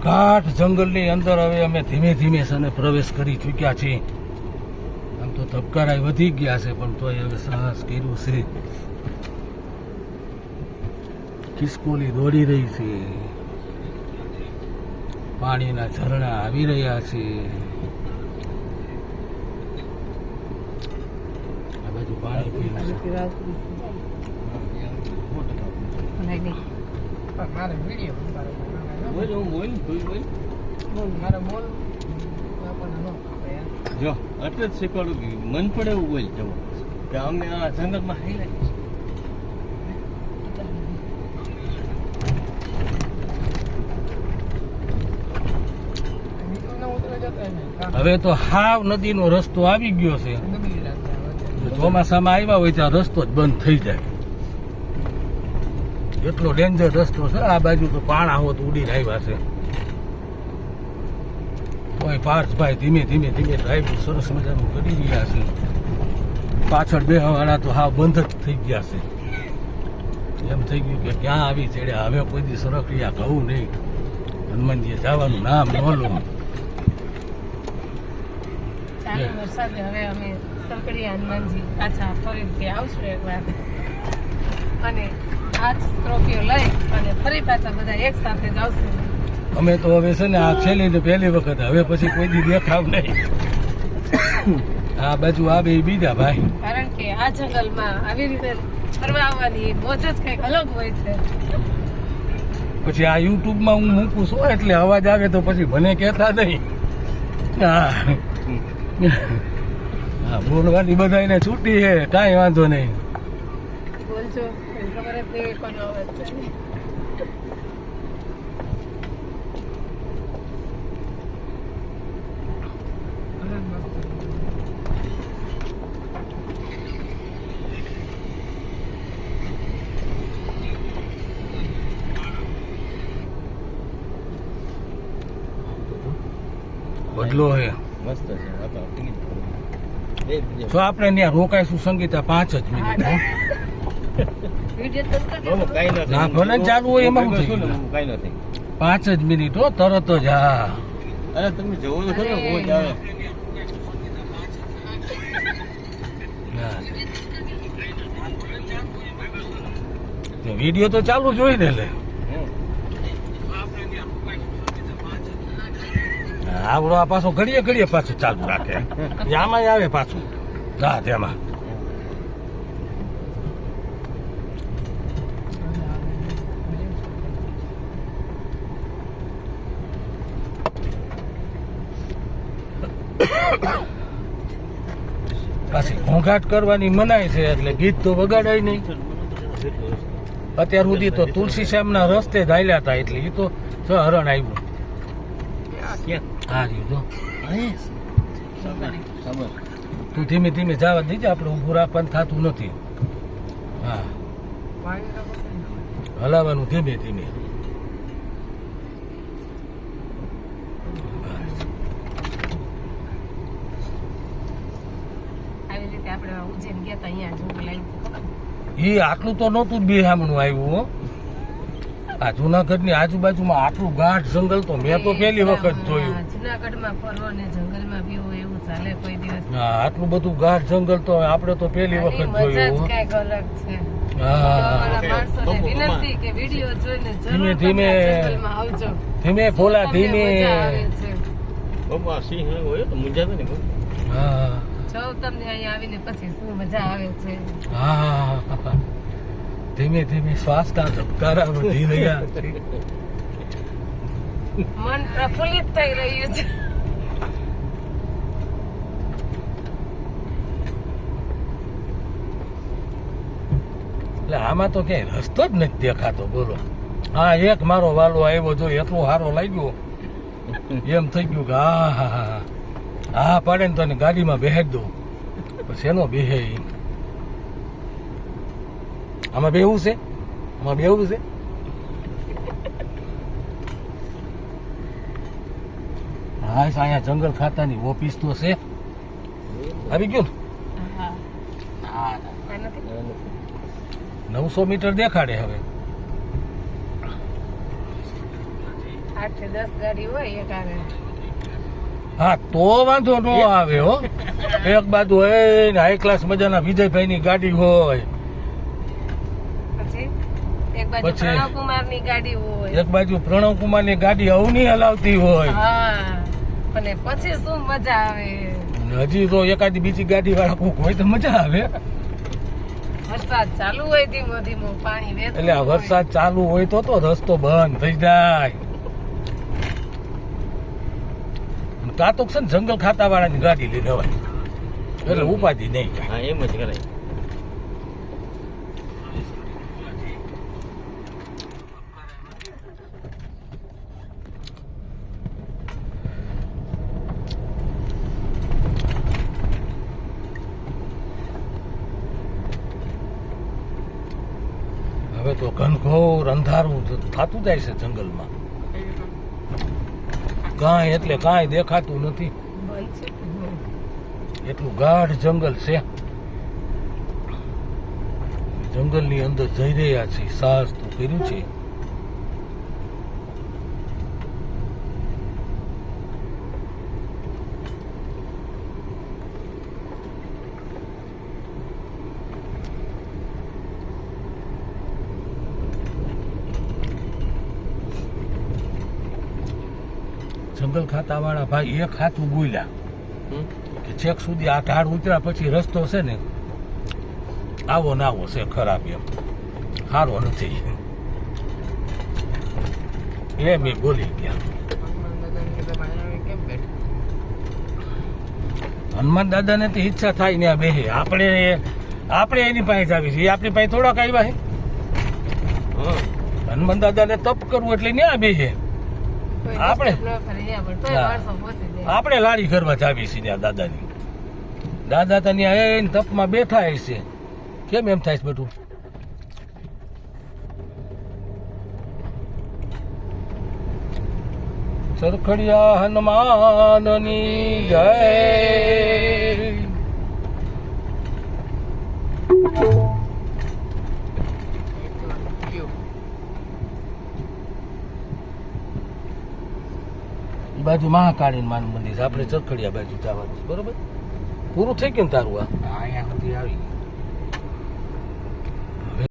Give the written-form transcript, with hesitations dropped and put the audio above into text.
ઘાટ જંગલની અંદર હવે અમે ધીમે ધીમે છે પ્રવેશ કરી ચૂક્યા છીએ. આમ તો ધબકારા વધી ગયા છે પણ તોય હવે સાહસ કર્યું છે. ખિસકોલી દોડી રહી છે, પાણીના ઝરણા આવી રહ્યા છે. આ બાજુ પાણી પીવું છે. જો એટલે જ શીખવાડું કે મન પડે એવું બોલ જવું કે અમે આ જંગલમાં હાઈ હવે તો હાવ નદીનો રસ્તો આવી ગયો છે. ચોમાસામાં આવ્યા હોય ત્યાં રસ્તો જ બંધ થઈ જાય, એટલો ડેન્જર રસ્તો છે. આ બાજુ તો પાણા હોત ઉડીને આવ્યા છે. કોઈ પાર્થભાઈ ધીમે ધીમે ધીમે ડ્રાઈવ સરસ મજાનું કરી રહ્યા છે. પાછળ બેહવાના તો હાવ બંધ જ થઈ ગયા છે. એમ થઈ ગયું કે ક્યાં આવી ચડ્યા, હવે કોઈ દી સરખિયા કહું નહીં. હનુમાનજીએ જવાનું નામ ન લઉં. વરસાદે હવે અમે સરકડીયા હનુમાનજી પાછા ફરીથી આવશું એકવાર અને આ જ ટ્રોફીઓ લઈ અને ફરી પાછા બધા એક સાથે જ આવશું. અમે તો હવે છે ને આ છેલ્લી ને પહેલી વખત, હવે પછી કોઈ દી દેખાવ નહીં. આ બાજુ આવે બીજા ભાઈ, કારણ કે આ જંગલમાં આવી રીતે ફરવા આવવાની મોજ જ કંઈક અલગ હોય છે. પછી આ યુટ્યુબમાં હું મૂકું છું એટલે અવાજ આવે તો પછી મને કહેતા નહીં. હા, બોલવાની બધાને છૂટી છે, કાંઈ વાંધો નહીં. બોલજો, ખબર જ નહીં કોનો અવાજ છે. બદલો હે મસ્ત છે. જો આપણે ત્યાં રોકાઈશું સંગીતા 5 જ મિનિટ. ના ભલે ચાલુ હોય એમાં શું થઈ ગયું? કઈ નથી, 5 જ મિનિટ હો, તરત જ. હા, અરે તમે જોવો તો ખરો મોજ આવે. વિડીયો તો ચાલુ જ હોય ને. એટલે આવડો આ પાછો ઘડીએ ઘડીએ પાછું ચાલુ રાખે. આમાં આવે પાછું. હા, તેમાં પાછી ઘોંઘાટ કરવાની મનાય છે એટલે ગીત તો વગાડાય નહીં. અત્યાર સુધી તો તુલસી શ્યામના રસ્તે જ હાલ્યા હતા એટલે એ તો હરણ આવ્યું. હા રહ્યું તો તું ધીમે ધીમે જવા દેજે, આપણે ઊભું રાખવાનું થતું નથી. હા, હલાવાનું ધીમે ધીમે. આવી રીતે આપણે ઉજ્જૈન ગયા હતા, અહીંયા જંગલ આવ્યું. એ આટલું તો નહોતું જ બેહામણું આવ્યું હો. આ જુનાગઢની આજુબાજુમાં આટલું ગાઢ જંગલ તો મેં તો પહેલી વખત જોયું. જુનાગઢમાં ફરવો ને જંગલમાં બીવો એવું ચાલે કોઈ દિવસ? હા, આટલું બધું ગાઢ જંગલ તો આપણે તો પહેલી વખત જોયું. કંઈક અલગ છે. હા, માણસોને વિનંતી કે વિડીયો જોઈને ધીમે જરૂર ધીમે જંગલમાં આવજો. ધીમે ભોલા તમને ધીમે. મજા આવે છે. બાબા સિંહ હોય તો મૂંઝાતો ને. હા જો તમને અહીંયા આવીને પછી શું મજા આવે છે. હા, ધીમે ધીમે શ્વાસના ધબકારા વધી રહ્યા છે. મન પ્રફુલ્લિત થઈ રહ્યું છે. એટલે આમાં તો ક્યાંય રસ્તો જ નથી દેખાતો. બોલો, હા, એક મારો વાલો આવ્યો જો એટલો સારો લાગ્યો. એમ થઈ ગયું કે હા હા હા હા પાડે ને તને ગાડીમાં બેહાડી દઉં. પછી એનો બેહે. આમાં બેહવું છે, આમાં બેહવું છે. હા, અહીંયા જંગલ ખાતાની ઓફિસ તો છે. આવી ગયું ને? 900 મીટર દેખાડે હવે. 8 થી 10 ગાડી હોય એક આવે. હા તો વાંધો ન આવે હો. એક બાજુ હોય ને હાઈ ક્લાસ મજાના વિજયભાઈ ની ગાડી હોય, પછી એક બાજુ પછી પ્રણવકુમાર ની ગાડી હોય. એક બાજુ પ્રણવ કુમાર ની ગાડી અવની હલાવતી હોય. હા, અને પછી શું મજા આવે. હજી તો એકાદી બીજી ગાડી વાળા કોક હોય તો મજા આવે. વરસાદ ચાલુ હોય ધીમો ધીમો પાણી વહેતું એટલે આ હોય. વરસાદ ચાલુ હોય તો રસ્તો બંધ થઈ જાય. કાં તો છે ને જંગલ ખાતા વાળાની ગાડી લઈ લેવાય એટલે ઉપાધિ નહીં થાય. હા એમ જ કરાય. હવે તો ઘનઘોર અંધારું થતું જાય છે જંગલમાં. કાંઈ એટલે કાંઈ દેખાતું નથી. બંધ છે. એટલું ગાઢ જંગલ છે. જંગલની અંદર જઈ રહ્યા છીએ. સાહસ તો કર્યું છે. જંગલ ખાતા વાળા ભાઈ એક હાથું બોલ્યા કે છેક સુધી આ ઢાળ ઉતર્યા પછી રસ્તો છે ને આવો ને આવો છે, ખરાબ એમ સારો નથી એમ એ બોલી ગયા. હનુમાન દાદાને તો ઈચ્છા થાય ને આ બેહે. આપણે એની પાસે જ આવી છીએ. આપણી પાસે થોડાક આવ્યા છે. હા હનુમાન દાદાને તપ કરવું એટલે ને આ બેહે. કોઈ આપણે? disturb ન કરે અહીંયા, પણ તોય હા. માણસો પહોંચી જાય. આપણે લાડી કરવા જ આવી છીએ ત્યાં દાદાની. દાદા તો ત્યાં તપમાં બેઠા હશે. કેમ એમ થાય છે બેટું? સરખડિયા હનુમાનની જય. ઈ બાજુ મહાકાળી માનું મંદિર છે. આપણે ચરખડિયા બાજુ જવાનું છે. બરોબર, પૂરું થઈ ગયું ને તારું આ? અહીંયા સુધી આવી